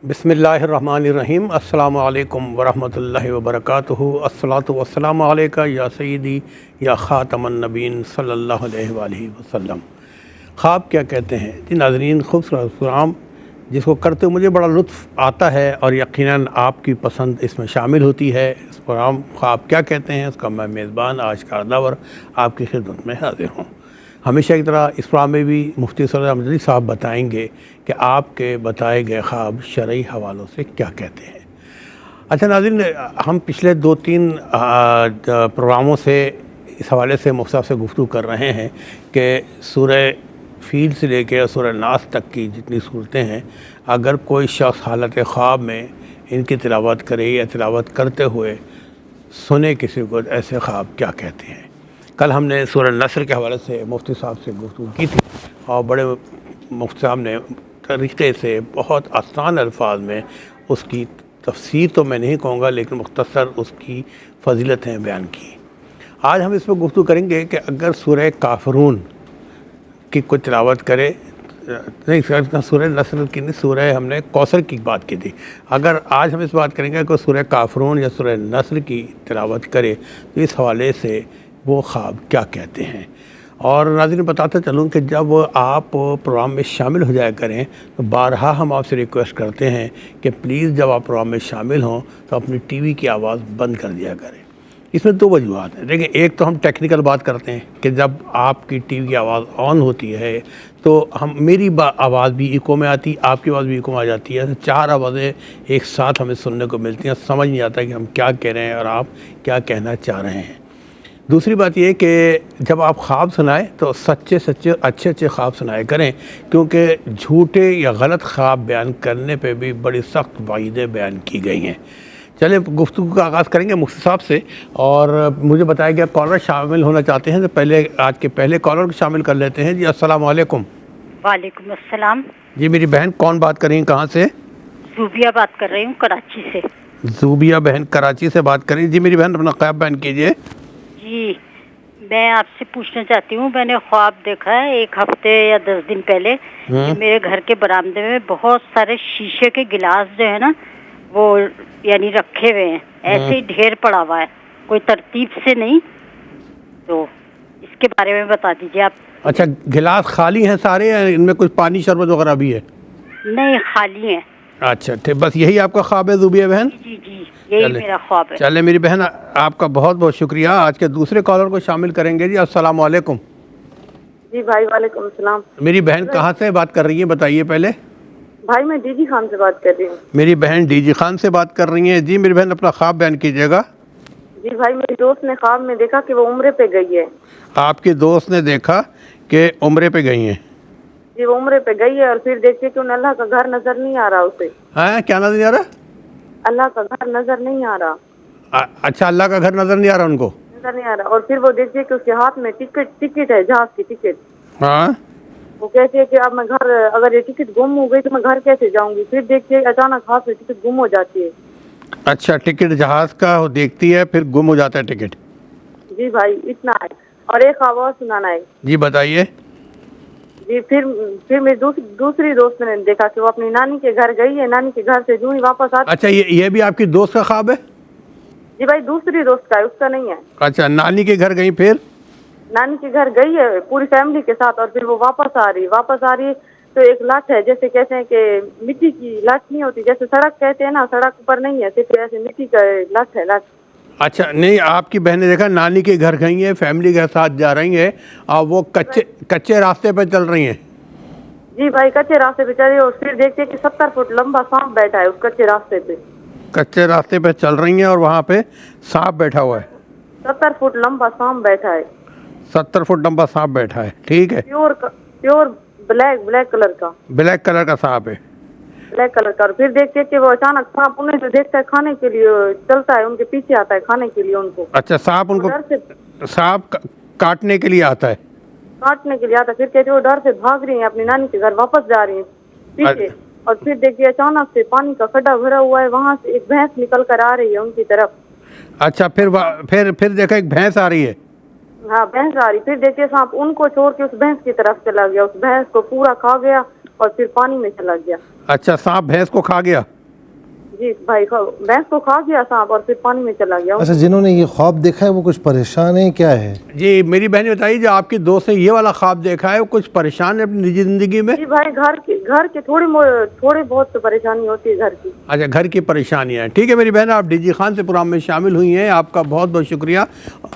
बिस्मिल्लाहिर्रहमानिर्रहीम। अस्सलामु अलैकुम वरहमतुल्लाहि वबरकातुहू। अस्सलातु वस्सलामु अलैका या सय्यदी या ख़ातमन नबीन सल्लल्लाहु अलैहि वसल्लम। ख्वाब क्या कहते हैं जी नाज़रीन, खूबसूरत प्रोग्राम जिसको करते हुए मुझे बड़ा लुत्फ़ आता है और यकीनन आपकी पसंद इसमें शामिल होती है। इस प्रोग्राम ख्वाब क्या कहते हैं उसका मैं मेज़बान आज का दावर आपकी खिदमत में हाज़िर हूँ। हमेशा की तरह इस प्रोग्राम में भी मुफ्ती सलाह मदनी साहब बताएंगे कि आपके बताए गए ख्वाब शरई हवालों से क्या कहते हैं। अच्छा नाज़रीन, हम पिछले 2-3 प्रोग्रामों से इस हवाले से मुफ्ती साहब से गुफ्तगू कर रहे हैं कि सूरह फ़ील से लेकर सूरह नास तक की जितनी सूरतें हैं, अगर कोई शख्स हालत ख्वाब में इनकी तिलावत करे या तिलावत करते हुए सुने किसी को, ऐसे ख्वाब क्या कहते हैं। कल हमने सूरह नस्र के हवाले से मुफ्ती साहब से गुफ्तगू की थी और बड़े मुफ्ती साहब ने तरीक़े से बहुत आसान अल्फाज में उसकी तफसीर तो मैं नहीं कहूँगा लेकिन मुख्तसर उसकी फ़जीलतें बयान की। आज हम इस पर गुफ्तगू करेंगे कि अगर सूरह काफ़िरून की कोई तिलावत करे, नहीं सूरह नस्र की नहीं, सूरह हमने कौसर की बात की थी। अगर आज हम इस बात करेंगे कि सूरह काफ़िरून या सूरह नस्र की तिलावत करे तो इस हवाले से वो ख्वाब क्या कहते हैं। और नाज़रीन बताते चलूँ कि जब आप प्रोग्राम में शामिल हो जाया करें तो बारहा हम आपसे रिक्वेस्ट करते हैं कि प्लीज़ जब आप प्रोग्राम में शामिल हों तो अपनी टीवी की आवाज़ बंद कर दिया करें। इसमें 2 वजूहत हैं। देखिए, एक तो हम टेक्निकल बात करते हैं कि जब आपकी टीवी की आवाज़ ऑन होती है तो हम मेरी आवाज़ भी इको में आती, आपकी आवाज़ भी इको में आ जाती है। 4 आवाज़ें एक साथ हमें सुनने को मिलती हैं, समझ नहीं आता कि हम क्या कह रहे हैं और आप क्या कहना चाह रहे हैं। दूसरी बात यह कि जब आप ख्वाब सुनाएं तो सच्चे अच्छे ख्वाब सुनाए करें, क्योंकि झूठे या गलत ख्वाब बयान करने पे भी बड़ी सख्त वाइदें बयान की गई हैं। चलिए गुफ्तगू का आगाज़ करेंगे मुफ्ती साहब से। और मुझे बताया गया कॉलर शामिल होना चाहते हैं तो पहले आज के पहले कॉलर को शामिल कर लेते हैं। जी अस्सलाम वालेकुम। वालेकुम अस्सलाम। जी मेरी बहन कौन बात कर रही हैं, कहाँ से? ज़ूबिया बात कर रही हूँ, कराची से। ज़ूबिया बहन कराची से बात कर रही हैं। जी मेरी बहन अपना ख्वाब बयान कीजिए। जी मैं आपसे पूछना चाहती हूँ, मैंने ख्वाब देखा है 1 हफ्ते या 10 दिन पहले कि मेरे घर के बरामदे में बहुत सारे शीशे के गिलास जो है ना वो यानी रखे हुए हैं, ऐसे ही ढेर पड़ा हुआ है, कोई तरतीब से नहीं। तो इसके बारे में बता दीजिए आप। अच्छा, गिलास खाली हैं सारे या इनमें कुछ पानी शरबत वगैरह भी है? नहीं, खाली है। अच्छा ठीक, बस यही आपका ख्वाब है ज़ूबिया बहन? जी जी यही मेरा ख्वाब है। चले मेरी बहन, आपका बहुत बहुत शुक्रिया। आज के दूसरे कॉलर को शामिल करेंगे। जी अस्सलाम वालेकुम। जी भाई वालेकुम सलाम। मेरी बहन कहाँ से बात कर रही है बताइए पहले? भाई मैं डीजी खान से बात कर रही हूँ। मेरी बहन डीजी खान से बात कर रही हैं। जी मेरी बहन अपना ख्वाब बयान कीजिएगा। जी भाई, मेरी दोस्त ने ख्वाब में देखा कि वो उम्रे पे गई है। आपकी दोस्त ने देखा कि उम्रे पे गई हैं? जी वो उम्रे पे गई है और फिर देखती कि उन्हें अल्लाह का घर नजर नहीं आ रहा उसे। हाँ, क्या नजर नहीं आ रहा? अल्लाह का घर नजर नहीं आ रहा। अच्छा, अल्लाह का घर नजर नहीं आ रहा उनको? नजर नहीं आ रहा। और फिर वो देखती है कि उसके हाथ में टिकट है, जहाज की टिकट। हाँ, वो कहती है कि अब मैं घर, अगर ये टिकट गुम हो गई तो मैं घर कैसे जाऊंगी। फिर देखती है अचानक हाथ में टिकट गुम हो जाती है। अच्छा, टिकट जहाज का वो देखती है फिर गुम हो जाता है टिकट? जी भाई इतना है। और एक आवाज सुनाना है। जी बताइए। जी फिर मेरी दूसरी दोस्त ने देखा कि वो अपनी नानी के घर गई है, नानी के घर से जो ही वापस आती। अच्छा, ये भी आपकी दोस्त का ख्वाब है? जी भाई दूसरी दोस्त का है, उसका नहीं है। अच्छा, नानी के घर गई, फिर? नानी के घर गई है पूरी फैमिली के साथ और फिर वो वापस आ रही तो एक लाठ है, जैसे कहते हैं कि मिट्टी की लाठ नहीं होती, जैसे सड़क कहते हैं ना, सड़क पर नहीं है, सिर्फ ऐसे मिट्टी का लाठ है, लाठ। अच्छा नहीं, आपकी बहन ने देखा नानी के घर गई है, फैमिली के साथ जा रही है और वो कच्चे रास्ते पे चल रही हैं। जी भाई कच्चे रास्ते पे चले और फिर देखते हैं कि 70 फुट लंबा सांप बैठा है उस कच्चे रास्ते पे। कच्चे रास्ते पे चल रही हैं और वहाँ पे सांप बैठा हुआ है? 70 फुट लंबा सांप बैठा है। 70 फुट लंबा सांप बैठा है, ठीक है। प्योर ब्लैक कलर का। ब्लैक कलर का सांप है? ब्लैक कलर का। और फिर देखते हैं कि वो अचानक सांप उन्हें जो देखता है खाने के लिए चलता है, उनके पीछे आता है खाने के लिए उनको। अच्छा, सांप उनको सांप काटने के लिए आता है? काटने के लिए आता है। फिर कहते वो डर से भाग रही है, अपनी नानी के घर वापस जा रही है पीछे। और फिर देखिए अचानक से पानी का खड्डा भरा हुआ है, वहाँ से एक भैंस निकल कर आ रही है उनकी तरफ। अच्छा, फिर देखा एक भैंस आ रही है? हाँ भैंस आ रही, फिर देखिए सांप उनको छोड़ के उस भैंस की तरफ चला गया, उस भैंस को पूरा खा गया और फिर पानी में चला गया। अच्छा, सांप भैंस को खा गया? जी भाई, भैंस को खा गया सांप और फिर पानी में चला गया। अच्छा, जिन्होंने ये ख्वाब देखा है वो कुछ परेशान है, क्या है? जी मेरी बहन बताइए, जो आपकी दोस्त ने ये वाला ख्वाब देखा है, वो कुछ परेशान है अपनी निजी जिंदगी में? जी भाई, घर के थोड़ी बहुत परेशानी होती है घर की। अच्छा, घर की परेशानियाँ। ठीक है मेरी बहन, आप डीजी खान से प्रोग्राम में शामिल हुई हैं, आपका बहुत बहुत शुक्रिया।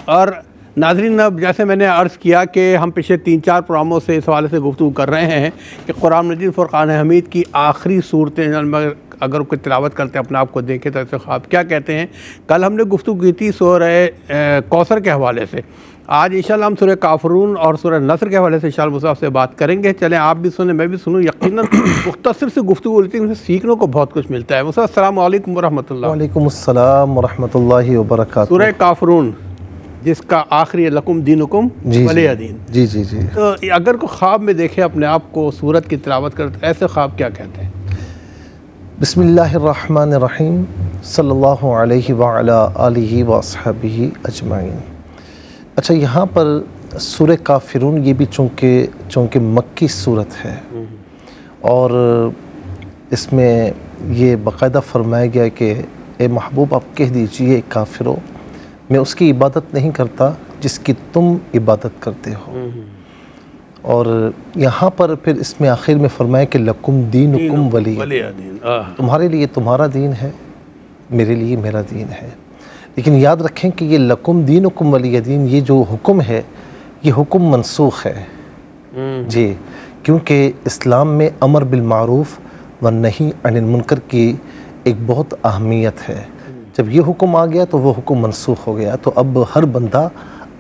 और नाज़रीन, अब जैसे मैंने अर्ज़ किया कि हम पिछले 3-4 प्रोग्रामों से इस हवाले से गुफ्तगू कर रहे हैं कि कुरान मजीद फुरक़ान हमीद की आखिरी सूरतें अगर कोई तिलावत करते अपने आप को देखे तो ऐसे ख्वाब क्या कहते हैं। कल हमने गुफ्तगू की थी सूरह कौसर के हवाले से। आज इंशाअल्लाह हम सूरह काफिरून और सूरह नस्र के हवाले से इंशाअल्लाह मुसाफ़ से बात करेंगे। चलें आप भी सुने, मैं भी सुनूँ। यकीनन मुख्तसर से गुफ्तगू लेती है, सीखने को बहुत कुछ मिलता है। मुसाफ़ अस्सलामु अलैकुम वरहमतुल्लाह। वालेकुम अस्सलाम वरहमतुल्लाहि वबरकातुहू। सूरह काफिरून जिसका आखिरी लकुम दीनुकुम वलिय दीन। जी जी जी। तो अगर कोई ख्वाब में देखे अपने आप को सूरत की तिलावत करते, ऐसे ख्वाब क्या कहते हैं? बिस्मिल्लाहिर्रहमानिर्रहीम, सल्लल्लाहु अलैहि व अला आलिहि व अस्हाबिहि अजमाइन। अच्छा, यहाँ पर सूरह काफिरून ये भी चूँकि मक्की सूरत है और इसमें ये बाकायदा फरमाया गया है कि ए महबूब आप कह दीजिए काफिरो, मैं उसकी इबादत नहीं करता जिसकी तुम इबादत करते हो। और यहाँ पर फिर इसमें आखिर में फरमाया कि लकुम दीनुकुम वलिय दीन, तुम्हारे लिए तुम्हारा दीन है, मेरे लिए मेरा दीन है। लेकिन याद रखें कि ये लकुम दीनुकुम वलिय दीन, ये जो हुक्म है ये हुक्म मनसूख है जी, क्योंकि इस्लाम में अमर बिल मारूफ व नही अनिल मुनकर की एक बहुत अहमियत है। जब ये हुक्म आ गया तो वो हुक्म मनसूख हो गया। तो अब हर बंदा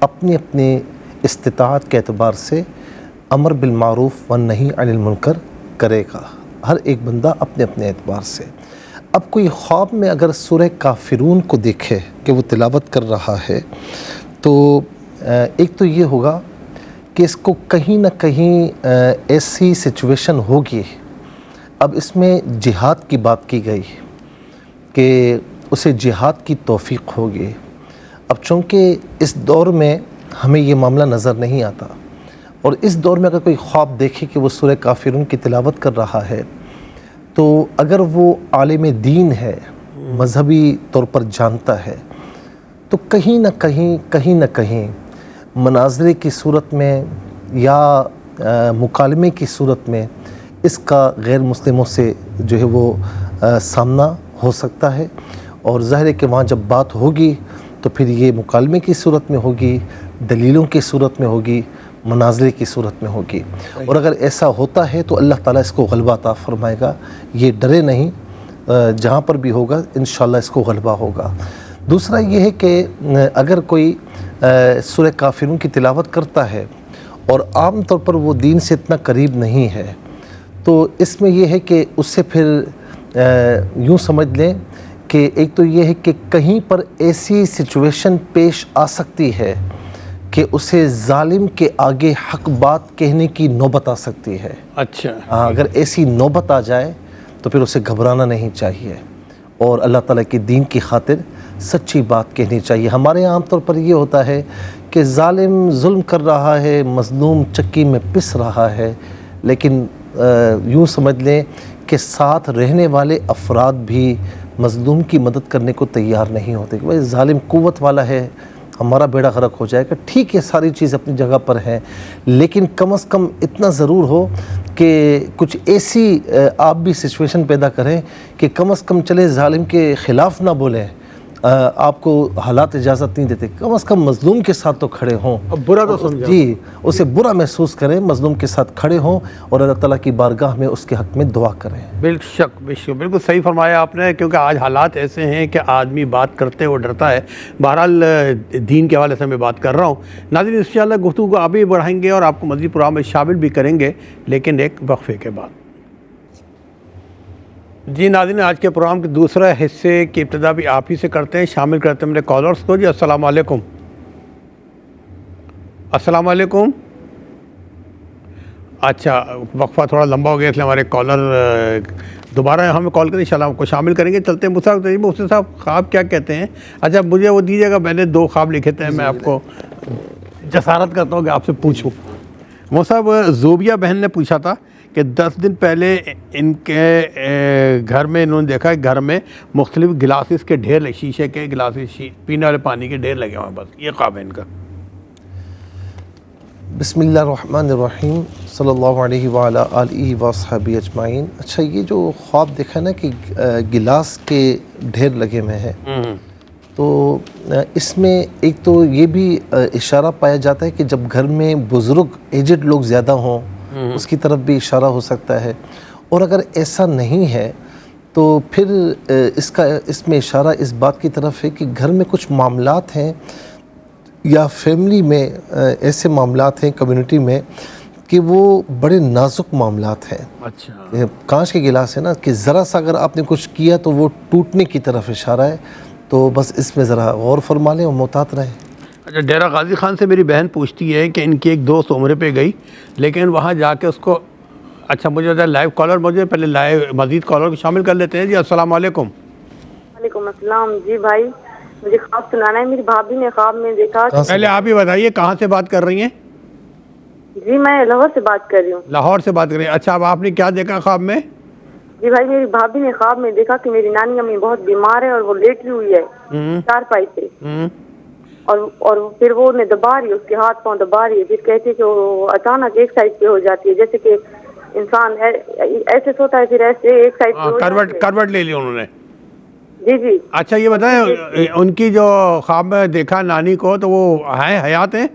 अपने अपने इस्तिताअत के एतबार से अमर बिल मारूफ व नही अनिल मुनकर करेगा, हर एक बंदा अपने अपने एतबार से। अब कोई ख्वाब में अगर सूरह काफिरून को देखे कि वो तिलावत कर रहा है तो एक तो ये होगा कि इसको कहीं ना कहीं ऐसी सिचुएशन होगी। अब इसमें जिहाद की बात की गई कि उसे जिहाद की तौफीक होगी। अब चूँकि इस दौर में हमें ये मामला नज़र नहीं आता और इस दौर में अगर कोई ख्वाब देखे कि वो सूरह काफिरून की तिलावत कर रहा है तो अगर वो आलिम दीन है, मजहबी तौर पर जानता है, तो कहीं ना कहीं मनाज़रे की सूरत में या मुकालमे की सूरत में इसका गैर मुस्लिमों से जो है वो सामना हो सकता है। और ज़ाहिर है कि वहाँ जब बात होगी तो फिर ये मुकालमे की सूरत में होगी, दलीलों की सूरत में होगी, मनाज़रे की सूरत में होगी। और अगर ऐसा होता है तो अल्लाह ताला इसको गलबा अता फरमाएगा। ये डरे नहीं, जहाँ पर भी होगा इंशाअल्लाह इसको गलबा होगा। दूसरा ये है कि अगर कोई सूरह काफिरून की तिलावत करता है और आम तौर पर वो दीन से इतना करीब नहीं है तो इसमें यह है कि उससे फिर यूँ समझ लें कि एक तो ये है कि कहीं पर ऐसी सिचुएशन पेश आ सकती है कि उसे जालिम के आगे हक बात कहने की नौबत आ सकती है। अच्छा, हाँ, अगर ऐसी नौबत आ जाए तो फिर उसे घबराना नहीं चाहिए और अल्लाह ताला के दीन की खातिर सच्ची बात कहनी चाहिए। हमारे यहाँ आमतौर पर ये होता है कि जालिम जुल्म कर रहा है, मज़लूम चक्की में पिस रहा है, लेकिन यूँ समझ लें कि साथ रहने वाले अफराद भी मज़लूम की मदद करने को तैयार नहीं होते कि भाई जालिम कुव्वत वाला है, हमारा बेड़ा गर्क हो जाएगा। ठीक है, सारी चीज़ अपनी जगह पर है, लेकिन कम से कम इतना ज़रूर हो कि कुछ ऐसी आप भी सिचुएशन पैदा करें कि कम से कम चले जालिम के ख़िलाफ़ ना बोलें, आपको हालात इजाज़त नहीं देते, कम से कम मज़लूम के साथ तो खड़े हों। अब बुरा तो समझा जी, उसे बुरा महसूस करें, मज़लूम के साथ खड़े हों और अल्लाह ताला की बारगाह में उसके हक़ में दुआ करें। बेशक बिल्कुल सही फरमाया आपने, क्योंकि आज हालात ऐसे हैं कि आदमी बात करते वो डरता है। बहरहाल दीन के हवाले से मैं बात कर रहा हूँ। नाज़रीन, इंशाअल्लाह गुफ्तगू को आगे बढ़ाएंगे और आपको मज़ीद प्रोग्राम में शामिल भी करेंगे, लेकिन एक वक्फे के बाद। जी नाज़रीन, आज के प्रोग्राम के दूसरे हिस्से की इब्तिदा भी आप ही से करते हैं, शामिल करते हैं मेरे कॉलर्स को। जी अस्सलाम वालेकुम। अस्सलाम वालेकुम। अच्छा, वक्फा थोड़ा लंबा हो गया इसलिए हमारे कॉलर दोबारा हमें कॉल करें, इंशाल्लाह आपको शामिल करेंगे। चलते हैं मुसाफ़ तरीब साहब, ख्वाब क्या कहते हैं? अच्छा मुझे वो दीजिएगा, मैंने 2 ख्वाब लिखे थे, मैं आपको जसारत करता हूँ कि आपसे पूछूं। वो साहब ज़ोबिया बहन ने पूछा था कि 10 दिन पहले इनके घर में इन्होंने देखा है घर में मुख्तलिफ गिलासेस के ढेर लगे, शीशे के गिलासेस, पीने वाले पानी के ढेर लगे हुए हैं, बस ये ख्वाब है इनका। बिस्मिल्लाहिर्रहमानिर्रहीम सल्लल्लाहु अलैहि वअला आलिहि वसहबी अजमाइन। अच्छा, ये जो ख्वाब देखा ना कि गिलास के ढेर लगे हुए हैं, तो इसमें एक तो ये भी इशारा पाया जाता है कि जब घर में बुज़ुर्ग एजड लोग ज़्यादा हों उसकी तरफ भी इशारा हो सकता है। और अगर ऐसा नहीं है तो फिर इसमें इशारा इस बात की तरफ है कि घर में कुछ मामलात हैं या फैमिली में ऐसे मामलात हैं कम्युनिटी में कि वो बड़े नाजुक मामलात हैं। अच्छा, कांच के गिलास है ना कि ज़रा सा अगर आपने कुछ किया तो वो टूटने की तरफ इशारा है, तो बस इसमें ज़रा गौर फरमा लें और मोहतात रहें। अच्छा, डेरा गाजी खान से मेरी बहन पूछती है कि इनकी एक दोस्त उम्रे पे गई, लेकिन वहाँ जाके उसको, अच्छा मुझे लाइव कॉलर, मुझे पहले लाइव मज़ीद कॉलर को शामिल कर लेते हैं। जी अस्सलाम वालेकुम। वालेकुम अस्सलाम। जी भाई, मुझे ख्वाब सुनाना है। मेरी भाभी ने ख्वाब में देखा। पहले आप ही बताइए कहाँ से बात कर रही हैं? जी मैं लाहौर से बात कर रही हूँ। लाहौर से बात कर रही हैं। अच्छा, अब आपने क्या देखा ख्वाब में? जी भाई, मेरी भाभी ने ख्वाब में देखा कि मेरी नानी अम्मी बहुत बीमार है और वो लेटी हुई है चारपाई पे, और फिर वो उन्हें दबा रही है, उसके हाथ पांव दबा रही है। फिर कहती है कि वो अचानक एक साइड पे हो जाती है, जैसे कि इंसान ऐसे सोता है फिर ऐसे एक साइड पे हो जाती है। करवट ले ली उन्होंने। जी जी। अच्छा, ये बताएं उनकी जो ख्वाब में देखा नानी को, तो वो है हयात है?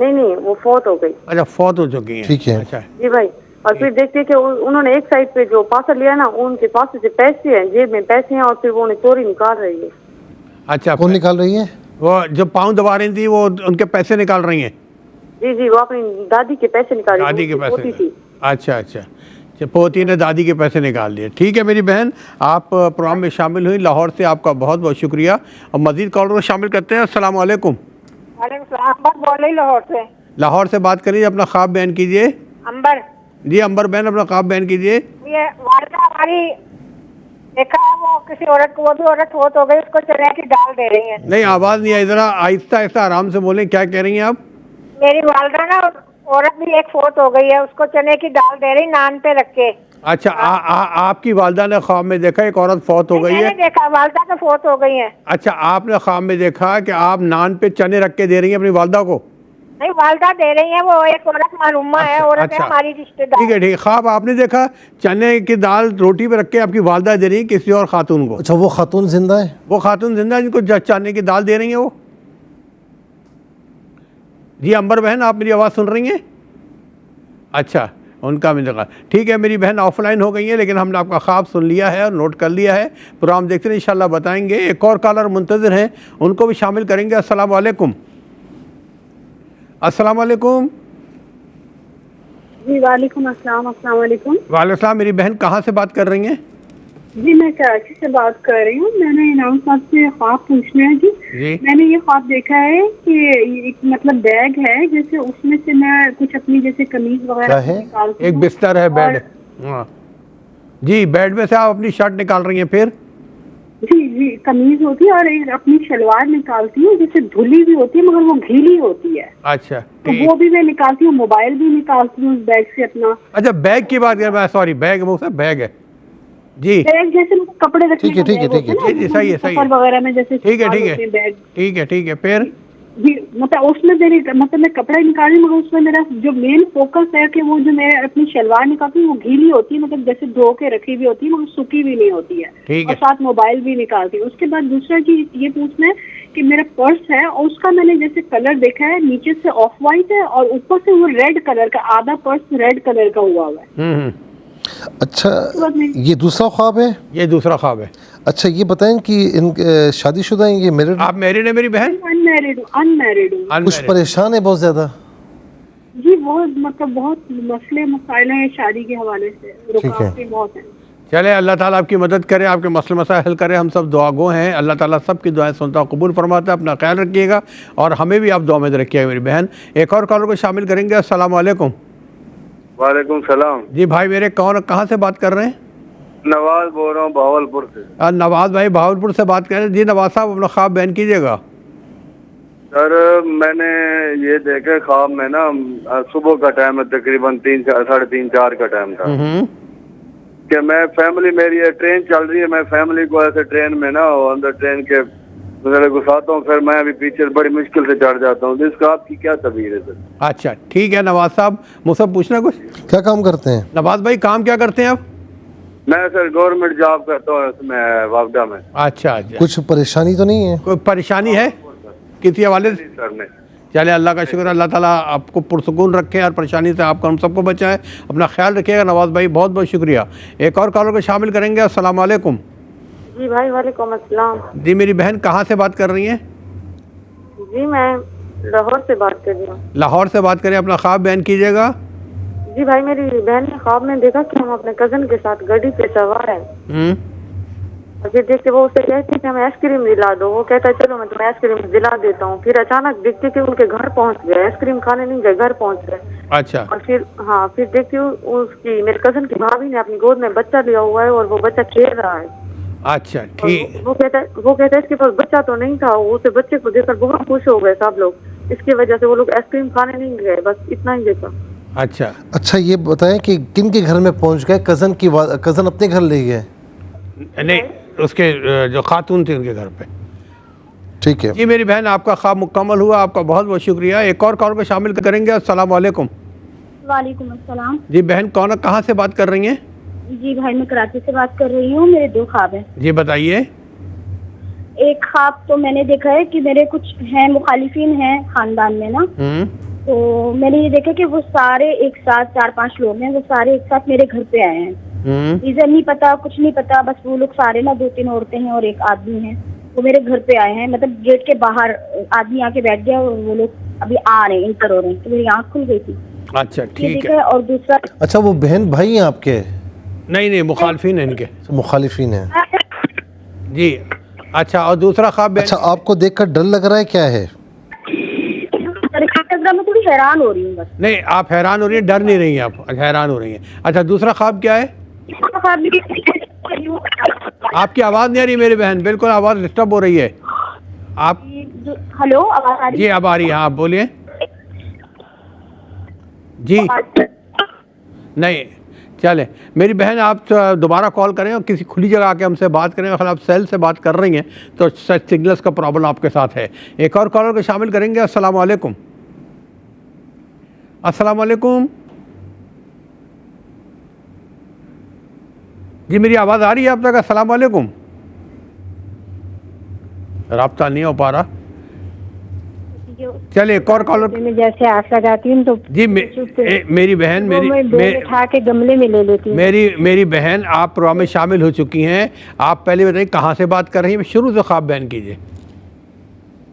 नहीं, वो फौत हो गई। अच्छा, फौत हो चुकी हैं। ठीक है। अच्छा जी भाई, और फिर देखते कि उन्होंने एक साइड पे जो पासा लिया ना, उनके पास से पैसे हैं, जेब में पैसे हैं, और फिर वो उन्हें चोरी निकाल रही है। अच्छा, कौन निकाल रही है? वो जो पाँव दबा रही थी वो उनके पैसे निकाल रही हैं? जी, वो अपनी दादी के पैसे निकाल रही दादी के पोती पैसे। थी। अच्छा, पोती ने दादी के पैसे निकाल लिए। ठीक है मेरी बहन, आप प्रोग्राम में शामिल हुई, लाहौर से आपका बहुत बहुत शुक्रिया। और मज़ीद कॉलर को शामिल करते हैं। अस्सलाम वालेकुम। बोल रही लाहौर से। लाहौर से बात करिए, अपना ख्वाब बयान कीजिए। अंबर। जी अंबर बहन, अपना ख्वाब बयान कीजिए। ये वालदा हमारी देखा वो किसी औरत को, वो भी औरत फौत हो गई, उसको चने की दाल दे रही है। नहीं, आवाज़ नहीं आई, ज़रा आहिस्ता आहिस्ता आराम से बोलें। क्या कह रही हैं आप? मेरी वालदा ना, औरत भी एक फौत हो गई है, उसको चने की दाल दे रही नान पे रख के। अच्छा, आपकी वालदा ने ख्वाब में देखा एक औरत फौत हो गई है? मैंने देखा वालदा तो फौत हो गई है। अच्छा, आपने ख्वाब में देखा कि आप नान पे चने रख के दे रही हैं अपनी वालदा को? नहीं, वालदा दे रही है, वो एक औरत मालूमा है, औरत है हमारी रिश्तेदार। ठीक है। ख्वाब आपने देखा चने की दाल रोटी पे रख के आपकी वालदा दे रही है किसी और खातून को? अच्छा, वो खातून जिंदा है? वो खातून जिंदा है जिनको चने की दाल दे रही है वो? जी अंबर बहन, आप मेरी आवाज़ सुन रही हैं? अच्छा, उनका भी देखा। ठीक है, मेरी बहन ऑफलाइन हो गई है, लेकिन हमने आपका ख्वाब सुन लिया है और नोट कर लिया है। प्रोग्राम देखते हैं, इंशाल्लाह बताएंगे। एक और कॉलर मुंतज़िर हैं, उनको भी शामिल करेंगे। अस्सलाम वालेकुम। अस्सलाम वालेकुम। जी वालेकुम अस्सलाम। अस्सलाम वालेकुम। वालेकुम सलाम। मेरी बहन कहाँ से बात कर रही हैं? जी मैं कराची से बात कर रही हूँ। मैंने इनाम साहब से ख्वाब पूछना है। जी मैंने ये ख्वाब देखा है कि एक मतलब बैग है, जैसे उसमें से मैं कुछ अपनी जैसे कमीज वगैरह निकालती हूँ। एक बिस्तर है, बेड। हाँ जी, बेड में से आप अपनी शर्ट निकाल रही हैं। फिर जी कमीज होती है और एक अपनी शलवार निकालती हूँ, जैसे धुली भी होती है मगर वो गीली होती है। अच्छा, तो वो भी मैं निकालती हूँ। मोबाइल भी निकालती हूँ उस बैग से अपना। अच्छा, बैग की बात कर, सॉरी, बैग बैग है जी। बैग जैसे कपड़े रखने का बैग होता है ना, जी सही है, सफर वगैरह में जैसे। ठीक है बैग। ठीक है। फिर जी मतलब उसमें मेरी मतलब मैं कपड़े निकाल रही, मगर उसमें मेरा जो मेन फोकस है कि वो जो मैं अपनी शलवार निकालती हूँ वो गीली होती है, मतलब जैसे धो के रखी भी होती है मगर सूखी भी नहीं होती है। और साथ मोबाइल भी निकालती हूँ। उसके बाद दूसरा चीज ये पूछना है कि मेरा पर्स है और उसका मैंने जैसे कलर देखा है, नीचे से ऑफ वाइट है और ऊपर से वो रेड कलर का, आधा पर्स रेड कलर का हुआ है। अच्छा, ये दूसरा ख्वाब है? ये दूसरा ख्वाब है। अच्छा, ये बताएं कि इन शादीशुदा हैं ये मैरिड? आप मैरिड है मेरी बहन? अनमैरिड हूँ। कुछ परेशान है बहुत ज्यादा? जी बहुत मतलब बहुत मसले मसाइल हैं शादी के हवाले से, रुकावटें बहुत हैं। चले, अल्लाह ताला आपकी मदद करे, आपके मसले मसाइल हल करे। हम सब दुआगो हैं, अल्लाह ताला सबकी दुआएं सुनता, कबूल फरमाता है। अपना ख्याल रखिएगा और हमें भी आप दुआ में रखिएगा मेरी बहन। एक और कॉलर को शामिल करेंगे। अस्सलाम वालेकुम। वालेकुम सलाम। जी भाई मेरे, कहाँ से बात कर रहे हैं? नवाज बोल रहा हूँ भावलपुर से। नवाज भाई भावलपुर से बात कर रहे हैं। जी नवाज साहब, अपना ख्वाब बयान कीजिएगा। सर मैंने ये देखा ख्वाब में ना, सुबह का टाइम है, तकरीबन 3 3:30 4 का टाइम था कि मैं फैमिली, मेरी ये ट्रेन चल रही है, मैं फैमिली को ऐसे ट्रेन में ना अंदर ट्रेन के वगैरह घुसाता हूँ, फिर मैं अभी पीछे बड़ी मुश्किल से चढ़ जाता हूँ। इसका आपकी क्या तबीर है सर? अच्छा ठीक है नवाज साहब, मुझसे पूछना कुछ? क्या काम करते हैं? नवाज भाई काम क्या करते हैं आप? मैं सर गवर्नमेंट जॉब करता हूँ इसमें, वापडा में। अच्छा अच्छा, कुछ परेशानी तो नहीं है? कोई परेशानी है किसी हवाले से? सर ने चले अल्लाह का शुक्र, अल्लाह ताला आपको पुरसकून रखे और परेशानी से आपको हम सबको बचाए। अपना ख्याल रखिएगा नवाज भाई, बहुत बहुत शुक्रिया। एक और कॉलर को शामिल करेंगे। अस्सलाम वालेकुम। जी भाई वालेकुम अस्सलाम। जी मेरी बहन कहाँ से बात कर रही हैं? जी मैं लाहौर से बात कर रही हूँ। लाहौर से बात करें, अपना ख्वाब बयान कीजिएगा। जी भाई मेरी बहन ने ख्वाब में देखा कि हम अपने कजन के साथ गाड़ी पे सवार हैं। और फिर देखते वो उसे कहती है कि हमें आइसक्रीम दिला दो। वो कहता है चलो मैं तुम्हें आइसक्रीम दिला देता हूँ। फिर अचानक देखते कि उनके घर पहुँच गए, आइसक्रीम खाने नहीं गए, घर पहुँच गए। अच्छा। और फिर हाँ, फिर देखती हूँ उसकी मेरे कजन की भाभी ने अपनी गोद में बच्चा लिया हुआ है और वो बच्चा खेल रहा है। अच्छा ठीक। वो कहता है इसके पास बच्चा तो नहीं था। उसे बच्चे को देखकर बहुत खुश हो गए सब लोग। इसकी वजह से वो लोग आइसक्रीम खाने नहीं गए, बस इतना ही देखा। अच्छा ये बताएं कि किन के घर में पहुंच गए? कज़न अपने घर ले गए? नहीं, उसके जो खातून थी उनके घर पे। ठीक है जी मेरी बहन, आपका ख्वाब मुकम्मल हुआ, आपका बहुत बहुत शुक्रिया। एक और कॉल को शामिल करेंगे। अस्सलाम वालेकुम। वालेकुम अस्सलाम। जी बहन कौन कहाँ से बात कर रही हैं? जी भाई मैं कराची से बात कर रही हूँ। मेरे 2 ख्वाब हैं। जी बताइए। एक ख्वाब तो मैंने देखा है कि मेरे कुछ हैं मुखालिफिन हैं खानदान में ना, तो मैंने ये देखा कि वो सारे एक साथ 4-5 लोग हैं, वो सारे एक साथ मेरे घर पे आए हैं। रीजन नहीं पता, कुछ नहीं पता, बस वो लोग सारे ना 2-3 औरतें हैं और एक आदमी है, वो मेरे घर पे आए हैं। मतलब गेट के बाहर आदमी आके बैठ गया और वो लोग अभी आ रहे हैं, इंटर हो रहे हैं, तो मेरी आँख खुल गई थी। अच्छा ठीक है। और दूसरा, अच्छा वो बहन भाई हैं आपके? नहीं मुखालिफिन है इनके। मुखालिफिन है जी। अच्छा और दूसरा ख्वाब? अच्छा आपको देखकर डर लग रहा है, क्या है? मैं थोड़ी हैरान हो रही हूँ बस। नहीं आप हैरान हो रही हैं, डर नहीं रही हैं आप, हैरान हो रही हैं। अच्छा दूसरा ख्वाब क्या है? आपकी आवाज़ नहीं आ रही मेरी बहन, बिल्कुल आवाज़ डिस्टर्ब हो रही है आप। हेलो, आवाज़ आ रही है? जी अब आ रही है, आप बोलिए। जी नहीं चले मेरी बहन, आप दोबारा कॉल करें और किसी खुली जगह आके हमसे बात करें। अगर आप सेल से बात कर रही हैं तो शायद सिग्नल्स का प्रॉब्लम आपके साथ है। एक और कॉलर को शामिल करेंगे। अस्सलाम वालेकुम। अस्सलाम वालेकुम। जी मेरी आवाज़ आ रही है आप तक? अस्सलाम वालेकुम। राब्ता नहीं हो पा रहा। चलिए एक और कॉलर। मैं जैसे आग लगाती हूँ तो जी मेरी बहन, उठा के गमले में ले लेती हूँ। मेरी बहन, आप प्रोग्राम में शामिल हो चुकी हैं। आप पहले बताइए कहाँ से बात कर रही हैं? शुरू से ख्वाब बयान कीजिए।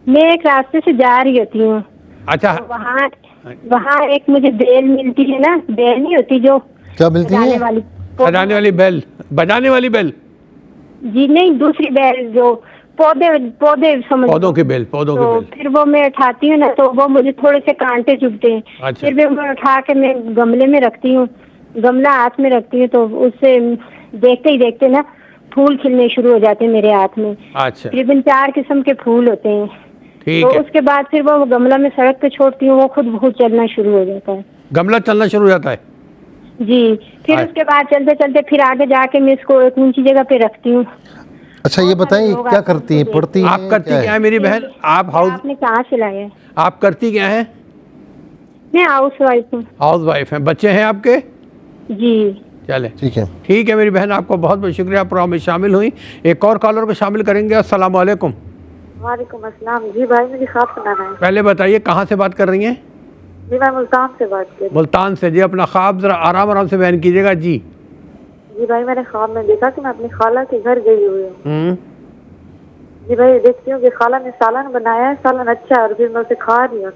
मैं एक रास्ते से जा रही होती हूँ। अच्छा। तो वहाँ एक मुझे बेल मिलती है ना, बेल नहीं होती जो क्या मिलती है? बजाने वाली बेल? बजाने वाली बेल? जी नहीं, दूसरी बेल जो पौधे समझ, पौधों की बेल। पौधों की बेल। फिर वो मैं उठाती हूँ ना तो वो मुझे थोड़े से कांटे चुभते हैं। अच्छा। फिर मैं उठा के मैं गमले में रखती हूँ, गमला हाथ में रखती हूँ, तो उससे देखते ही देखते ना फूल खिलने शुरू हो जाते हैं मेरे हाथ में। अच्छा। तकरीबन 4 किस्म के फूल होते हैं। ठीक तो है। उसके बाद फिर वो गमला में सड़क पे छोड़ती हूँ, वो खुद चलना शुरू हो जाता है। गमला चलना शुरू हो जाता है? जी। फिर उसके बाद चलते चलते फिर आगे जाके मैं इसको एक ऊंची जगह पे रखती हूँ। अच्छा ये बताइए क्या करती है, पढ़ती है? आप करती क्या है मेरी बहन? आप आपने कहाँ से लाया? आप करती क्या है? मैं हाउस वाइफ हूँ। हाउस वाइफ हैं। बच्चे हैं आपके? जी। चले ठीक है मेरी बहन, आपको बहुत बहुत शुक्रिया, प्रोग्राम में शामिल हुई। एक और कॉलर को शामिल करेंगे। अस्सलाम वालेकुम। वालेकुम अस्सलाम। जी भाई मुझे ख्वाब सुनाना है। पहले बताइए कहाँ से बात कर रही हैं? जी मैं मुल्तान से बात कर रही हूँ। मुल्तान से। जी अपना ख्वाब जरा आराम से बयान कीजिएगा। जी जी भाई मैंने ख्वाब में देखा कि मैं अपनी खाला के घर गई हुई हूँ। जी भाई देखती हूँ कि खाला ने सालन बनाया है, सालन अच्छा है, और फिर मैं उसे खा रही हूँ।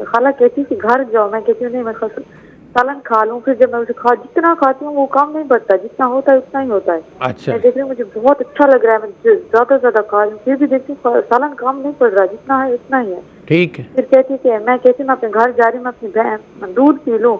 खाला कहती कि घर जाओ, मैं कहती हूँ नहीं मैं सालन खा लूँ। फिर जब मैं उसे जितना खाती हूँ वो काम नहीं बढ़ता, जितना होता है उतना ही होता है। अच्छा। मैं देख रही हूँ मुझे बहुत अच्छा लग रहा है, मैं ज्यादा ज्यादा खा रही हूँ, फिर भी देखती हूँ सालन काम नहीं पड़ रहा, जितना है उतना ही है। ठीक है। फिर कहती मैं अपने घर जा रही हूँ, मैं अपनी बहन दूध पी लूँ।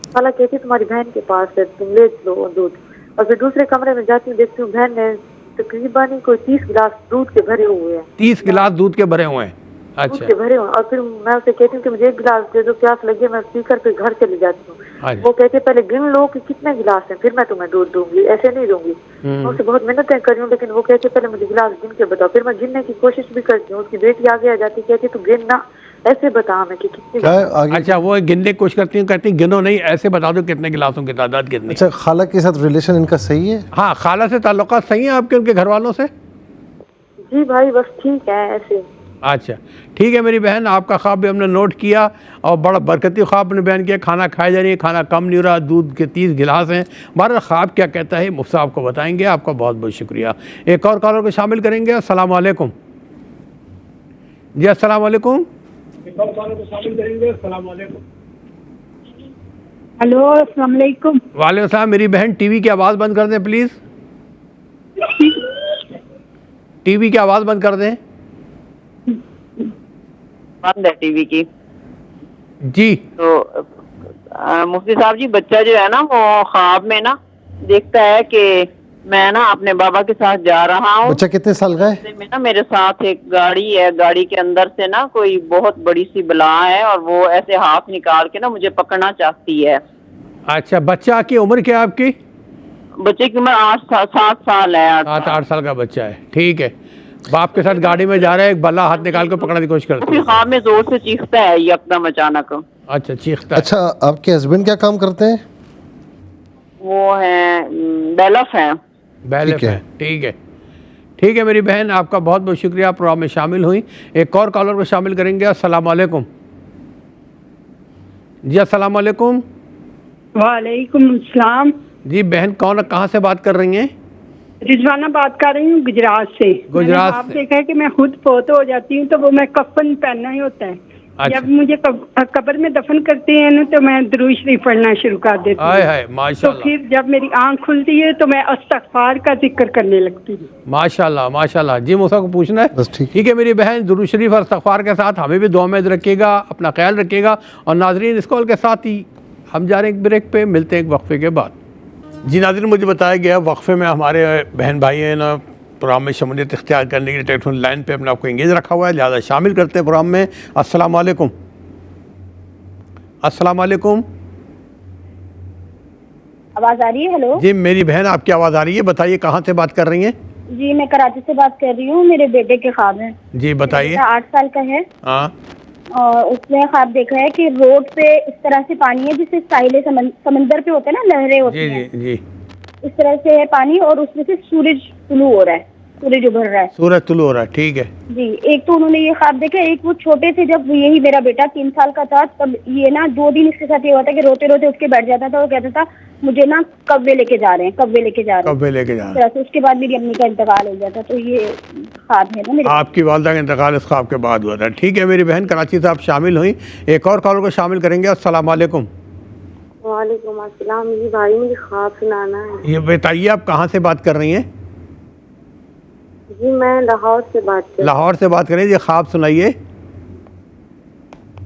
खाला कहती तुम्हारी बहन के पास है, तुम ले लो दूध। और फिर दूसरे कमरे में जाती हूँ, देखती हूँ बहन ने तकरीबन कोई 30 गिलास दूध के भरे हुए हैं। 30 गिलास दूध के भरे हुए हैं? अच्छा। दूध के भरे हुए, और फिर मैं उसे कहती हूँ कि मुझे एक गिलास दे दो, प्यास लगे, मैं पीकर फिर घर चली जाती हूँ। वो कहते पहले गिन लो कि कितने गिलास हैं, फिर मैं तुम्हें दूध दूंगी, ऐसे नहीं दूंगी। मैं उसे बहुत मेहनतें कर रही हूँ, लेकिन वो कहते पहले मुझे गिलास गिन के बताओ। फिर मैं गिनने की कोशिश भी करती हूँ, उसकी बेटी आगे आ जाती, कहती तू गिन ना, ऐसे बता हमें कि कितने। आगे अच्छा, वो गिनने की कोशिश करती हूँ, कहती गिनो नहीं, ऐसे बता दो कितने गिलासों की तादाद कितनी। अच्छा, खाला के साथ रिलेशन इनका सही है? हाँ, खाला से ताल्लुकात सही है आपके, उनके घर वालों से? जी भाई बस ठीक है ऐसे। अच्छा ठीक है मेरी बहन, आपका ख्वाब भी हमने नोट किया और बड़ा बरकती ख्वाब ने बयान किया। खाना खाया जा रही है, खाना कम नहीं हो रहा, दूध के 30 गिलास हैं। हमारा ख्वाब क्या कहता है मुफ्ती साहब को बताएंगे। आपका बहुत बहुत शुक्रिया। एक और कॉलर को शामिल करेंगे। अस्सलाम वालेकुम जी। अस्सलाम वालेकुम। एक और कॉलर को शामिल करेंगे। अस्सलाम वालेकुम। हेलो, अस्सलाम वालेकुम। वालेकुम सलाम। मेरी बहन टीवी की आवाज़ बंद कर दें प्लीज़। टीवी की आवाज़ बंद कर दें। बंद है टीवी की जी। तो मुफ्ती साहब जी, बच्चा जो है ना वो ख्वाब में ना देखता है कि मैं ना अपने बाबा के साथ जा रहा हूँ। बच्चा कितने साल का है? में ना मेरे साथ एक गाड़ी है, गाड़ी के अंदर से ना कोई बहुत बड़ी सी बला है और वो ऐसे हाथ निकाल के ना मुझे पकड़ना चाहती है। अच्छा, बच्चा की उम्र क्या है आपकी? बच्चे की उम्र 7 साल है। 8 साल का बच्चा है। ठीक है, बाप के साथ गाड़ी में जा रहा है, एक बल्ला हाथ निकाल कर पकड़ने की कोशिश करती है। ख्वाब में जोर से चीखता है एकदम अचानक। अच्छा, चीखता है। अच्छा, आपके हस्बैंड क्या काम करते हैं? वो है बैलफ है। बैलेफ है। ठीक है, ठीक है मेरी बहन, आपका बहुत बहुत शुक्रिया, प्रोग्राम में शामिल हुई। एक और कॉलर को शामिल करेंगे। अस्सलाम वालेकुम जी। अस्सलाम वालेकुम। वालेकुम अस्सलाम। जी बहन, कौन कहाँ से बात कर रही हैं? रिजवाना बात कर रही हूँ गुजरात से। गुजरात आप से। देखा है कि मैं खुद फोत हो जाती हूँ तो वो मैं कफन पहनना ही होता है। अच्छा। जब मुझे कब्र में दफन करते हैं ना तो मैं दुरूद शरीफ पढ़ना शुरू कर देती हूँ। हाय हाय, तो माशाल्लाह फिर जब मेरी आंख खुलती है तो मैं इस्तग़फ़ार का जिक्र करने लगती हूँ। माशाल्लाह माशाल्लाह। जी मूसा को पूछना है? बस ठीक। ठीक है मेरी बहन, दुरूद शरीफ और इस्तग़फ़ार के साथ हमें भी दुआ में रखिएगा, अपना ख्याल रखिएगा। और नाज़रीन, इस कॉल के साथ ही हम जा रहे हैं एक ब्रेक पे, मिलते हैं एक वक्फे के बाद। जी नाज़रीन, मुझे बताया गया वक्फे में हमारे बहन भाई हैं ना प्रोग्राम में शमूलियत इख्तियार करने के लिए टेलीफोन लाइन पे अपने आपको इंगेज रखा हुआ है, लिहाजा शामिल करते हैं प्रोग्राम में। अस्सलाम वालेकुम। अस्सलाम वालेकुम। आवाज आ रही है? हेलो जी मेरी बहन, आपकी आवाज़ आ रही है, बताइए कहाँ से बात कर रही हैं? जी, मैं कराची से बात कर रही हूँ। मेरे बेटे के ख्वाब हैं। जी बताइए। 8 साल का है हाँ। और उसने ख्वाब देखा है कि रोड पे इस तरह से पानी है जिससे साहिल समंदर पे होते हैं ना, लहरें होती जी हैं। जी जी। इस तरह से है पानी और उसमें से सूरज तुलू हो रहा है, सूरज उभर रहा है। सूरज तुलू हो रहा है। ठीक है जी, एक तो उन्होंने ये ख्वाब देखा। एक वो छोटे से, जब यही मेरा बेटा 3 साल का था, तब ये ना 2 दिन इसके साथ ये हुआ था कि रोते रोते उठ के बैठ जाता था और कहता था मुझे ना कब्बे लेके जा रहे हैं, कब्बे लेके जा रहे हैं। कब्बे लेके जा रहे हैं। इस तरह से उसके बाद मेरी अम्मी का इंतकाल हो गया था। तो ये ख्वाब है ना मेरे। आपकी वालदा का इंतकाल इस ख्वाब के बाद हुआ था। ठीक है मेरी बहन, कराची से आप शामिल हुई। एक और कॉलर को शामिल करेंगे। अस्सलाम वालेकुम। वालेकुम अस्सलाम। जी भाई मुझे ख्वाब सुनाना है। ये बताइए आप कहाँ से बात कर रही हैं? जी मैं लाहौर से बात कर रही हूँ। लाहौर से बात करें। ये ख्वाब सुनाइए।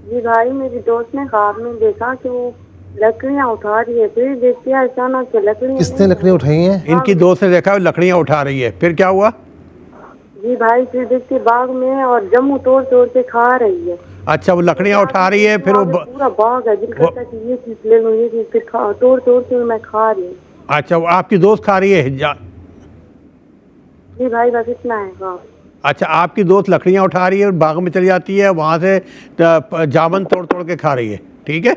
जी भाई, मेरी दोस्त ने ख्वाब में देखा कि वो लकड़ियाँ उठा रही है, फिर देखती है अचानक से लकड़ियाँ। किसने लकड़ियाँ उठाई हैं? इनकी दोस्त ने देखा लकड़ियाँ उठा रही है, फिर क्या हुआ? जी भाई, फिर देखती है बाग में और जम्मू तोड़ तोड़ के खा रही है। अच्छा, वो लकड़ियाँ उठा रही है, फिर वो पूरा बाग है, दिल करता है कि ये चीज ले लो, ये चीज, फिर तोड़ तोड़ के मैं खा रही हूँ। अच्छा, वो आपकी दोस्त खा रही है जी भाई बस इतना है। हाँ। अच्छा, आपकी दोस्त लकड़ियाँ उठा रही है और बाग में चली जाती है, वहाँ से जामन तोड़ तोड़ के खा रही है। ठीक है,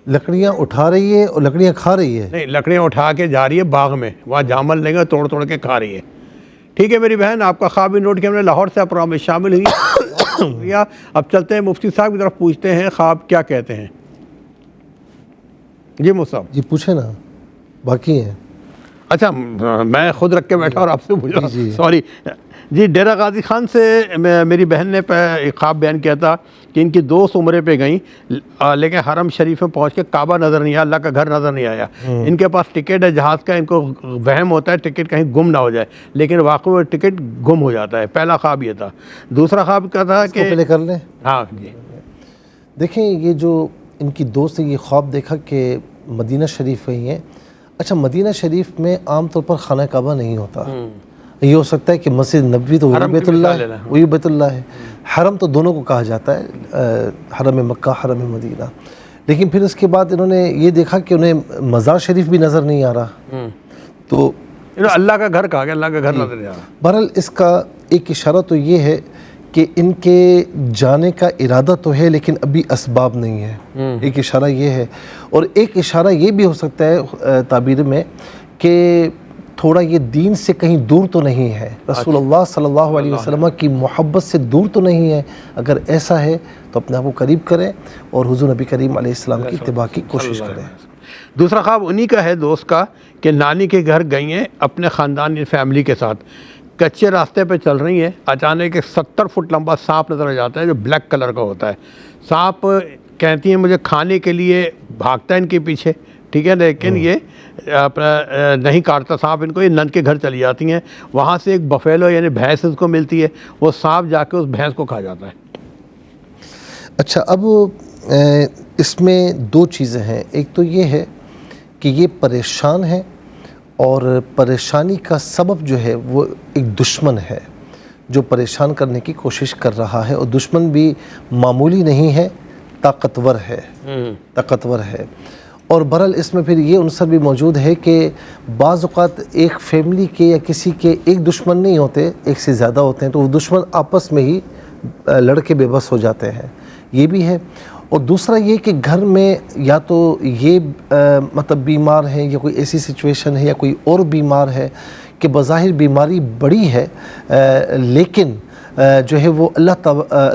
लकड़ियाँ उठा रही है और लकड़ियाँ खा रही है? नहीं, लकड़ियाँ उठा के जा रही है बाग में, वहाँ जामन लेंगे तोड़ तोड़ के खा रही है। ठीक है मेरी बहन, आपका ख्वाब भी नोट किया हमने। लाहौर से आप प्रोग्राम में शामिल हुई। शुक्रिया। अब चलते हैं मुफ्ती साहब की तरफ, पूछते हैं ख्वाब क्या कहते हैं। जी मुफ्ती साहब। जी पूछे ना, बाकी हैं। अच्छा, मैं खुद रख के बैठा और आपसे पूछा, जी। सॉरी जी। डेरा गाजी खान से मेरी बहन ने एक ख्वाब बयान किया था कि इनकी दोस्त उम्रे पे गई, लेकिन हरम शरीफ में पहुंच के काबा नज़र नहीं आया, अल्लाह का घर नज़र नहीं आया। इनके पास टिकट है जहाज़ का, इनको वहम होता है टिकट कहीं गुम ना हो जाए, लेकिन वाकई वो टिकट गुम हो जाता है। पहला ख्वाब ये था। दूसरा ख्वाब क्या था कि पहले कर लें। हाँ जी। देखें, ये जो इनकी दोस्त ने ये ख्वाब देखा कि मदीना शरीफ गई हैं। अच्छा, मदीना शरीफ में आम तौर पर खाना काबा नहीं होता, ये हो सकता है कि मस्जिद नबवी तो हरम की बैतुल्लाह मिसाल है, लेना। वही बैतुल्लाह है। हरम तो दोनों को कहा जाता है, हरम मक्का, हरम मदीना। लेकिन फिर उसके बाद इन्होंने ये देखा कि उन्हें मज़ार शरीफ भी नज़र नहीं आ रहा, तो अल्लाह का घर कहा गया, अल्लाह का घर नजर नहीं आ रहा। बहरहाल इसका एक इशारा तो ये है कि इनके जाने का इरादा तो है लेकिन अभी असबाब नहीं है, एक इशारा ये है। और एक इशारा ये भी हो सकता है ताबीर में कि थोड़ा ये दीन से कहीं दूर तो नहीं है, रसूलुल्लाह सल्लल्लाहु अलैहि वसल्लम की मोहब्बत से दूर तो नहीं है। अगर ऐसा है तो अपने आप को करीब करें और हुज़ूर नबी करीम अलैहिस्सलाम की इत्तिबा की कोशिश करें। दूसरा ख्वाब उन्हीं का है, दोस्त का, कि नानी के घर गई हैं अपने ख़ानदान या फैमिली के साथ, कच्चे रास्ते पे चल रही हैं, अचानक एक 70 फुट लंबा सांप नज़र आ जाता है जो ब्लैक कलर का होता है। सांप कहती हैं मुझे खाने के लिए भागता है इनके पीछे, ठीक है, लेकिन ये अपना नहीं काटता सांप इनको। ये नंद के घर चली जाती हैं, वहाँ से एक बफेलो यानी भैंस उसको मिलती है, वो सांप जाके उस भैंस को खा जाता है। अच्छा, अब इसमें दो चीज़ें हैं। एक तो ये है कि ये परेशान है और परेशानी का सबब जो है वो एक दुश्मन है जो परेशान करने की कोशिश कर रहा है, और दुश्मन भी मामूली नहीं है, ताकतवर है, ताकतवर है। और बहरहाल इसमें फिर ये उनसर भी मौजूद है कि बाज़ औक़ात एक फ़ैमिली के या किसी के एक दुश्मन नहीं होते, एक से ज़्यादा होते हैं, तो वो दुश्मन आपस में ही लड़के बेबस हो जाते हैं, ये भी है। और दूसरा ये कि घर में या तो ये मतलब बीमार है या कोई ऐसी सिचुएशन है या कोई और बीमार है कि बज़ाहिर बीमारी बड़ी है, लेकिन जो है वो अल्लाह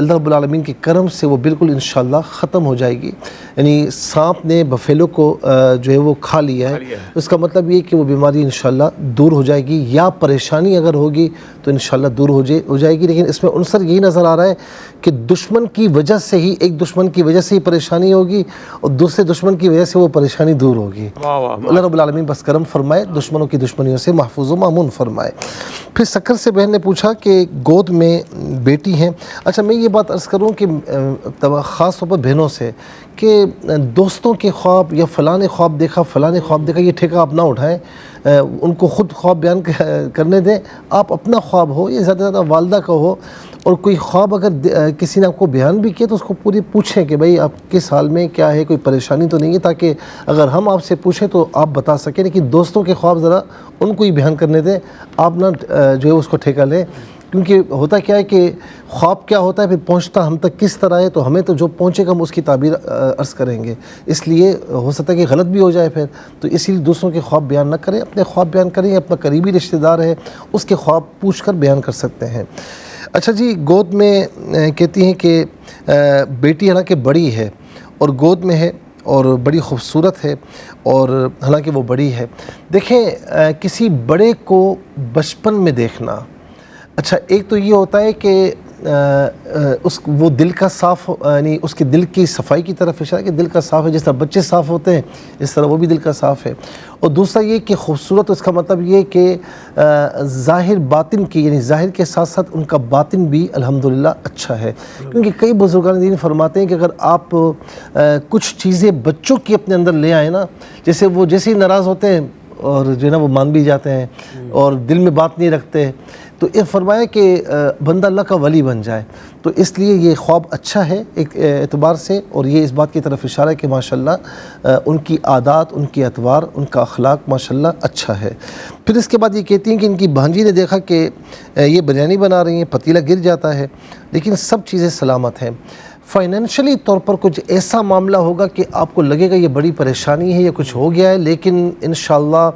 रब्बुल आलमीन के करम से वो बिल्कुल इंशाअल्लाह ख़त्म हो जाएगी। यानी सांप ने बफेलो को जो है वो खा लिया है, उसका मतलब ये कि वो बीमारी इंशाअल्लाह दूर हो जाएगी, या परेशानी अगर होगी तो इंशाअल्लाह दूर हो जाएगी। लेकिन इसमें उनसर यही नज़र आ रहा है कि दुश्मन की वजह से ही, एक दुश्मन की वजह से ही परेशानी होगी और दूसरे दुश्मन की वजह से वो परेशानी दूर होगी। अल्लाह रब्बुल आलमीन बस करम फरमाए, दुश्मनों की दुश्मनियों से महफूज़ व मामून फरमाए। फिर शक्कर से बहन ने पूछा कि गोद में बेटी हैं। अच्छा, मैं ये बात अर्ज़ करूँ कि ख़ास तौर पर बहनों से कि दोस्तों के ख्वाब या फ़लाँ ने ख्वाब देखा, फ़लाँ ने ख्वाब देखा, ये ठेका आप ना उठाएँ, उनको ख़ुद ख्वाब बयान करने दें। आप अपना ख्वाब हो या ज़्यादा से ज़्यादा वालदा का हो, और कोई ख्वाब अगर किसी ने आपको बयान भी किया तो उसको पूरी पूछें कि भाई आप किस हाल में, क्या है, कोई परेशानी तो नहीं है, ताकि अगर हम आपसे पूछें तो आप बता सकें। लेकिन दोस्तों के ख्वाब ज़रा उनको ही बयान करने दें, आप ना जो है उसको ठेका लें। क्योंकि होता क्या है कि ख्वाब क्या होता है, फिर पहुंचता हम तक किस तरह है, तो हमें तो जो पहुंचेगा हम उसकी ताबीर अर्ज़ करेंगे, इसलिए हो सकता है कि गलत भी हो जाए फिर। तो इसीलिए दूसरों के ख्वाब बयान ना करें, अपने ख्वाब बयान करें। अपना करीबी रिश्तेदार है उसके ख्वाब पूछ कर बयान कर सकते हैं। अच्छा जी, गोद में कहती हैं कि बेटी हालांकि बड़ी है और गोद में है और बड़ी खूबसूरत है, और हालांकि वो बड़ी है। देखें, किसी बड़े को बचपन में देखना, अच्छा, एक तो ये होता है कि वो दिल का साफ़, यानी उसके दिल की सफाई की तरफ इशारा कि दिल का साफ़ है, जिस तरह बच्चे साफ़ होते हैं इस तरह वो भी दिल का साफ़ है। और दूसरा ये कि खूबसूरत, उसका मतलब ये कि ज़ाहिर बातिन की, यानी ज़ाहिर के साथ साथ उनका बातिन भी अल्हम्दुलिल्लाह अच्छा है। क्योंकि कई बुज़ुर्गान दीन फरमाते हैं कि अगर आप कुछ चीज़ें बच्चों की अपने अंदर ले आए ना, जैसे वो जैसे ही नाराज़ होते हैं और जो है ना वो मान भी जाते हैं और दिल में बात नहीं रखते, तो ये फरमाया कि बंदा अल्लाह का वली बन जाए। तो इसलिए ये ख्वाब अच्छा है एक एतबार से, और ये इस बात की तरफ इशारा है कि माशाल्लाह उनकी आदात, उनकी अतवार, उनका अखलाक माशाल्लाह अच्छा है। फिर इसके बाद ये कहती हैं कि इनकी भांजी ने देखा कि ये बिरयानी बना रही हैं, पतीला गिर जाता है, लेकिन सब चीज़ें सलामत हैं। फ़ाइनेंशियली तौर पर कुछ ऐसा मामला होगा कि आपको लगेगा ये बड़ी परेशानी है या कुछ हो गया है, लेकिन इंशाअल्लाह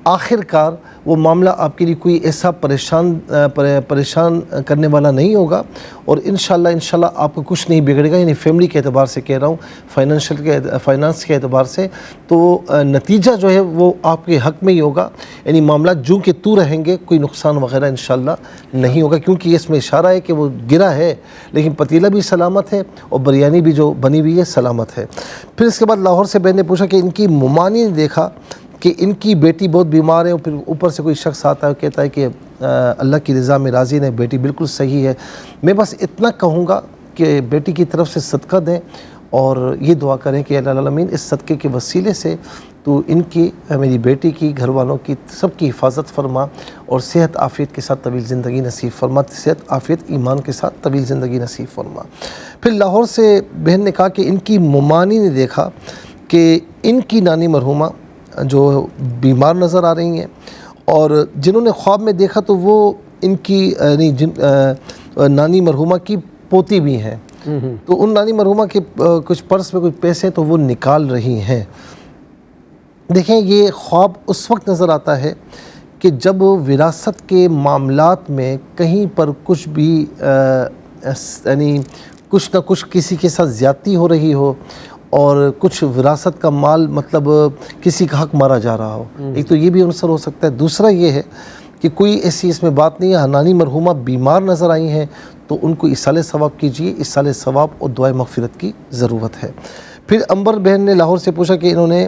आखिरकार वो मामला आपके लिए कोई ऐसा परेशान करने वाला नहीं होगा, और इंशाअल्लाह आपको कुछ नहीं बिगड़ेगा। यानी फैमिली के एतबार से कह रहा हूँ, फाइनेंस के एतबार से, तो नतीजा जो है वो आपके हक़ में ही होगा। यानी मामला जूँ के तू रहेंगे, कोई नुकसान वगैरह इंशाअल्लाह नहीं होगा, क्योंकि इसमें इशारा है कि वो गिरा है लेकिन पतीला भी सलामत है और बिरयानी भी जो बनी हुई है सलामत है। फिर इसके बाद लाहौर से बहन ने पूछा कि इनकी मुमानी ने देखा कि इनकी बेटी बहुत बीमार है, और फिर ऊपर से कोई शख्स आता है कहता है कि अल्लाह की रज़ा में राज़ी नहीं, बेटी बिल्कुल सही है। मैं बस इतना कहूँगा कि बेटी की तरफ से सदका दें और ये दुआ करें कि अल्लाह अमीन इस सदक़े के वसीले से तो इनकी, मेरी बेटी की, घर वालों की, सबकी हिफाजत फरमा और सेहत आफ़ियत के साथ तवील ज़िंदगी नसीब फरमा, सेहत आफ़ियत ईमान के साथ तवील ज़िंदगी नसीब फरमा। फिर लाहौर से बहन ने कहा कि इनकी मुमानी ने देखा कि इनकी नानी मरहुमा जो बीमार नज़र आ रही हैं और जिन्होंने ख्वाब में देखा तो वो इनकी नानी मरहुमा की पोती भी हैं। तो उन नानी मरहुमा के कुछ पर्स में कुछ पैसे तो वो निकाल रही हैं। देखें, ये ख्वाब उस वक्त नज़र आता है कि जब विरासत के मामलात में कहीं पर कुछ भी यानी कुछ ना कुछ किसी के साथ ज़्यादती हो रही हो और कुछ विरासत का माल मतलब किसी का हक मारा जा रहा हो। एक तो ये भी अवसर हो सकता है। दूसरा ये है कि कोई ऐसी इसमें बात नहीं है, नानी मरहुमा बीमार नज़र आई हैं तो उनको इसाले सवाब कीजिए, इसाले सवाब और दुआए मग़फ़िरत की ज़रूरत है। फिर अंबर बहन ने लाहौर से पूछा कि इन्होंने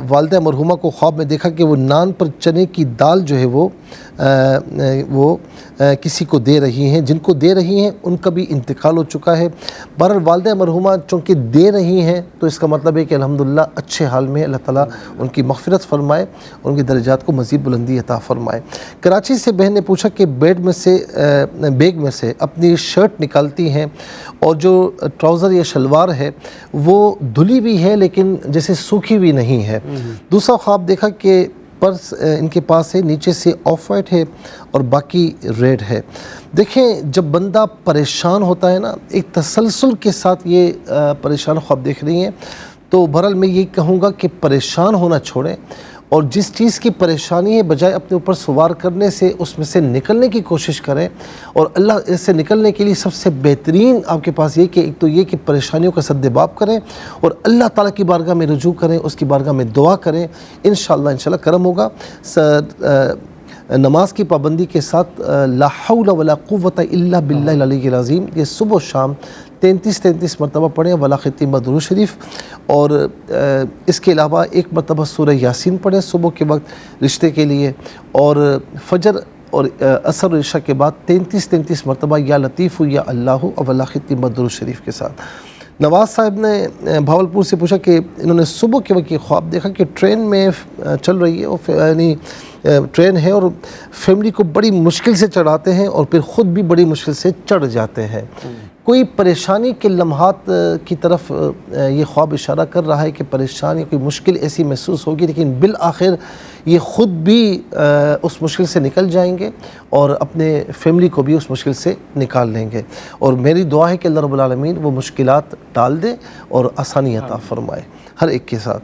वालिदा मरहुमा को ख्वाब में देखा कि वो नान पर चने की दाल जो है वो किसी को दे रही हैं, जिनको दे रही हैं उनका भी इंतकाल हो चुका है। बहरहाल वालिदा मरहुमा चूँकि दे रही हैं तो इसका मतलब है कि अल्हम्दुलिल्लाह अच्छे हाल में, अल्लाह ताला उनकी मग़फ़िरत फ़रमाए, उनकी दर्जात को मज़ीद बुलंदी अता फ़रमाए। कराची से बहन ने पूछा कि बैग में से अपनी शर्ट निकालती हैं और जो ट्राउज़र या शलवार है वो धुली भी है लेकिन जैसे सूखी भी नहीं है। दूसरा ख्वाब देखा कि पर्स इनके पास है, नीचे से ऑफ वाइट है और बाकी रेड है। देखें, जब बंदा परेशान होता है ना, एक तसलसल के साथ ये परेशान ख्वाब देख रही हैं, तो बहरहाल मैं ये कहूँगा कि परेशान होना छोड़ें और जिस चीज़ की परेशानी है बजाय अपने ऊपर सवार करने से उसमें से निकलने की कोशिश करें। और अल्लाह इससे निकलने के लिए सबसे बेहतरीन आपके पास ये कि एक तो ये कि परेशानियों का सद्देबाब करें और अल्लाह ताला की बारगाह में रुजू करें, उसकी बारगाह में दुआ करें। इंशाअल्लाह करम होगा। नमाज की पाबंदी के साथ ला हौला वला कुव्वता इल्ला बिल्लाहिल अलीय्यिल अज़ीम, ये सुबह शाम 33 मरतबा पढ़ें वला ख़ित्म दुरूद शरीफ। और इसके अलावा एक मरतबा सूरह यासीन पढ़ें सुबह के वक्त रिश्ते के लिए। और फजर और असर इशा के बाद 33 मरतबा या लतीफ़ या अल्लाह वला ख़ित्म दुरूद शरीफ के साथ। नवाज़ साहब ने भावलपुर से पूछा कि इन्होंने सुबह के वक्त ख्वाब देखा कि ट्रेन में चल रही है और यानी ट्रेन है और फैमिली को बड़ी मुश्किल से चढ़ाते हैं और फिर ख़ुद भी बड़ी मुश्किल से चढ़ जाते हैं। कोई परेशानी के लम्हात की तरफ ये ख्वाब इशारा कर रहा है कि परेशानी, कोई मुश्किल ऐसी महसूस होगी, लेकिन बिल आखिर ये ख़ुद भी उस मुश्किल से निकल जाएंगे और अपने फैमिली को भी उस मुश्किल से निकाल लेंगे। और मेरी दुआ है कि अल्लाह रब्बुल आलमीन वो मुश्किलात टाल दे और आसानी अता फ़रमाए हर एक के साथ।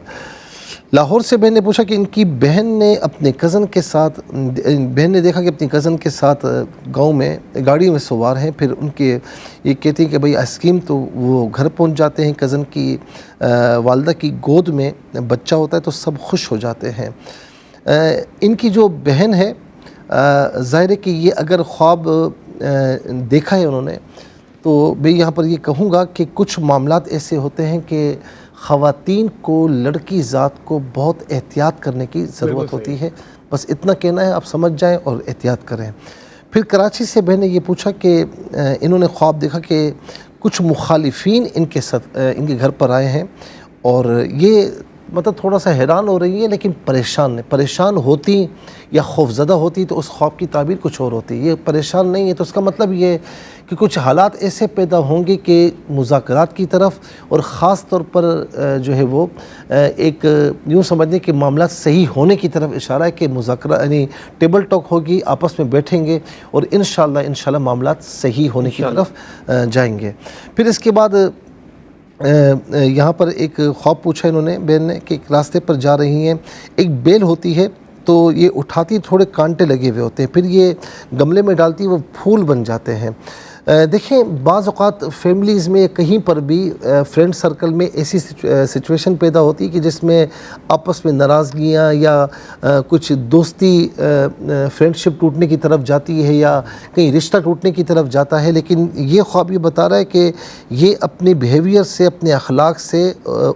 लाहौर से बहन ने पूछा कि इनकी बहन ने अपने कज़न के साथ, बहन ने देखा कि अपनी कज़न के साथ गांव में गाड़ी में सवार हैं। फिर उनके ये कहती हैं कि भाई आइसक्रीम, तो वो घर पहुंच जाते हैं। कज़न की वालदा की गोद में बच्चा होता है तो सब खुश हो जाते हैं। इनकी जो बहन है, ज़ाहिर है कि ये अगर ख्वाब देखा है उन्होंने, तो मैं यहाँ पर ये कहूँगा कि कुछ मामलात ऐसे होते हैं कि ख़वातीन को, लड़की ज़ात को बहुत एहतियात करने की ज़रूरत होती है। बस इतना कहना है, आप समझ जाएं और एहतियात करें। फिर कराची से बहन ने ये पूछा कि इन्होंने ख्वाब देखा कि कुछ मुखालिफिन इनके घर पर आए हैं और ये मतलब थोड़ा सा हैरान हो रही है लेकिन परेशान होती या खौफज़दा होती तो उस ख्वाब की ताबीर कुछ और होती। ये परेशान नहीं है तो उसका मतलब ये कि कुछ हालात ऐसे पैदा होंगे कि मुज़ाकरात की तरफ, और ख़ास तौर पर जो है वो एक यूँ समझने कि मामला सही होने की तरफ इशारा है कि मुज़ाकरा यानी टेबल टॉक होगी, आपस में बैठेंगे और इंशाअल्लाह मामला सही होने की तरफ जाएंगे। फिर इसके बाद यहाँ पर एक ख्वाब पूछा इन्होंने बहन ने कि एक रास्ते पर जा रही हैं, एक बेल होती है तो ये उठाती, थोड़े कांटे लगे हुए होते हैं, फिर ये गमले में डालती, वो फूल बन जाते हैं। देखें, बाज़ औक़ात फैमिलीज़ में कहीं पर भी फ्रेंड सर्कल में ऐसी सिचुएशन पैदा होती है कि जिसमें आपस में नाराज़गियाँ या कुछ दोस्ती फ्रेंडशिप टूटने की तरफ जाती है या कहीं रिश्ता टूटने की तरफ जाता है। लेकिन ये ख्वाब ये बता रहा है कि ये अपने बिहेवियर से, अपने अखलाक से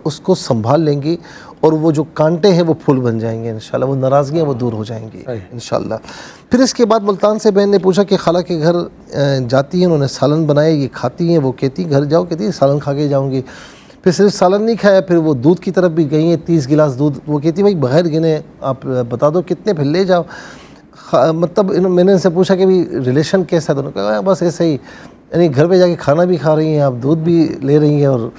उसको संभाल लेंगी और वो जो कांटे हैं वो फूल बन जाएंगे इंशाल्लाह, वो नाराज़गियाँ वो दूर हो जाएंगी इंशाल्लाह। फिर इसके बाद मुल्तान से बहन ने पूछा कि खाला के घर जाती हैं, उन्होंने सालन बनाया, ये खाती हैं, वो कहती घर जाओ, कहती है सालन खा के जाऊँगी। फिर सिर्फ सालन नहीं खाया, फिर वो दूध की तरफ भी गई हैं, 30 गिलास दूध। वो कहती भाई बगैर गिने आप बता दो कितने, फिर ले जाओ। मतलब मैंने इनसे पूछा कि भाई रिलेशन कैसा है, तो उन्होंने कहा बस ऐसे ही, यानी घर पे जाके खाना भी खा रही हैं आप, दूध भी ले रही हैं। और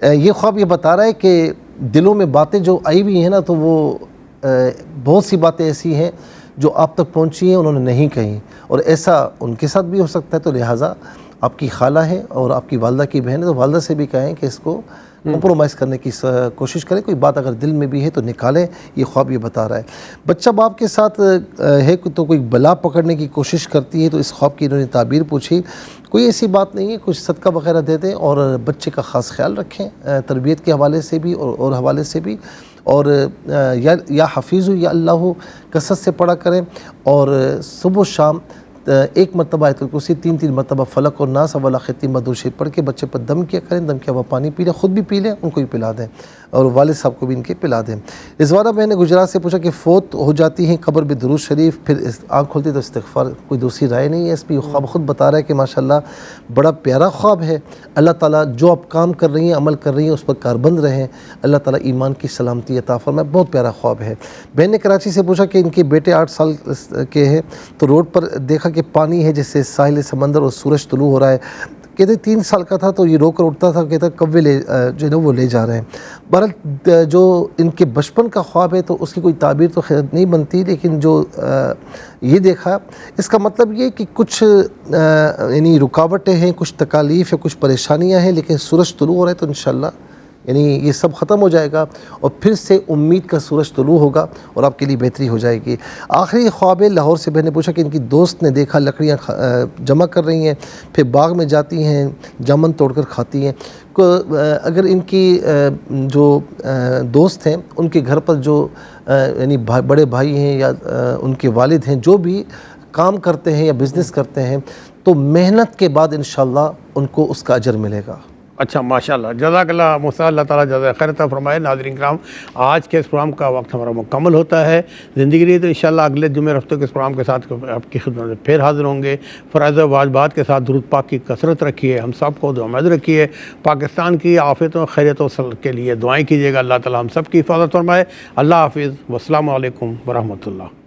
ये ख्वाब ये बता रहा है कि दिलों में बातें जो आई हुई हैं ना, तो वो बहुत सी बातें ऐसी हैं जो आप तक पहुंची हैं, उन्होंने नहीं कही, और ऐसा उनके साथ भी हो सकता है। तो लिहाजा आपकी खाला है और आपकी वालदा की बहन है, तो वालदा से भी कहें कि इसको कॉम्प्रोमाइज़ करने की कोशिश करें। कोई बात अगर दिल में भी है तो निकालें। ये ख्वाब ये बता रहा है। बच्चा बाप के साथ है तो कोई बला पकड़ने की कोशिश करती है, तो इस ख्वाब की इन्होंने ताबीर पूछी। कोई ऐसी बात नहीं है, कुछ सदका वगैरह दे दें और बच्चे का ख़ास ख्याल रखें, तरबियत के हवाले से भी और हवाले से भी। और या हफीज़ या अल्लाह कसरत से पढ़ा करें, और सुबह शाम एक मरतबा आयतुल कुर्सी, 3 मरतबा फ़लक और नास वाला ख़त्म मदूशे पढ़ के बच्चे पर दम किया करें। दम किया हुआ पानी पी लें, ख़ुद भी पी लें, उनको भी पिला दें, और वालिद साहब को भी इनके पिला दें। रिज़वाना मैंने गुजरात से पूछा कि फ़ौत हो जाती हैं कब्र में दुरूद शरीफ, फिर आँख खोलती तो इस्तिग़फ़ार, कोई दूसरी राय नहीं है इस पर। ख्वाब ख़ुद बता रहा है कि माशाअल्लाह बड़ा प्यारा ख्वाब है। अल्लाह ताला जो आप काम कर रही हैं, अमल कर रही हैं, उस पर कारबंद रहें। अल्लाह ताला ईमान की सलामती अता फरमाए। बहुत प्यारा ख्वाब है। बहन ने कराची से पूछा कि इनके बेटे 8 साल के हैं, तो रोड पर देखा कि पानी है जैसे साहिल समंदर और सूरज तुलू हो रहा है। कहते 3 साल का था तो ये रोकर उठता था, कहता कव्वे ले जो है ना वो ले जा रहे हैं। बहरहाल जो इनके बचपन का ख्वाब है तो उसकी कोई ताबीर तो खैर नहीं बनती, लेकिन जो ये देखा इसका मतलब ये कि कुछ यानी रुकावटें हैं, कुछ तकालीफ है, कुछ परेशानियां हैं, लेकिन सूरज तुलू हो रहा है तो इंशाअल्लाह यानी ये सब ख़त्म हो जाएगा और फिर से उम्मीद का सूरज तुलू होगा और आपके लिए बेहतरी हो जाएगी। आखिरी ख्वाब है, लाहौर से बहन ने पूछा कि इनकी दोस्त ने देखा लकड़ियाँ जमा कर रही हैं, फिर बाग में जाती हैं, जामुन तोड़कर खाती हैं। अगर इनकी जो दोस्त हैं उनके घर पर जो यानी बड़े भाई हैं या उनके वालिद हैं जो भी काम करते हैं या बिज़नेस करते हैं, तो मेहनत के बाद इंशाअल्लाह उनको उसका अजर मिलेगा। अच्छा, माशाल्लाह, जज़ाकल्लाह मुसा, अल्लाह ताला जज़ा खैर अता फरमाए। नाज़रीन किराम, आज के इस प्रोग्राम का वक्त हमारा मुकम्मल होता है। ज़िंदगी रही तो इंशाअल्लाह अगले जुमे हफ्ते के इस प्रोग्राम के साथ आपकी खिदमत में फिर हाज़िर होंगे। फ़राइज़ वाजबात के साथ दुरूद पाक की कसरत रखिए, हम सब को दुआमंद रखिए। पाकिस्तान की आफ़ियतों खैरियतों के लिए दुआएँ कीजिएगा। अल्लाह ताला हम सब की हिफाज़त फरमाए। अल्लाह हाफ़िज़, वस्सलामु अलैकुम वरहमतुल्लाह।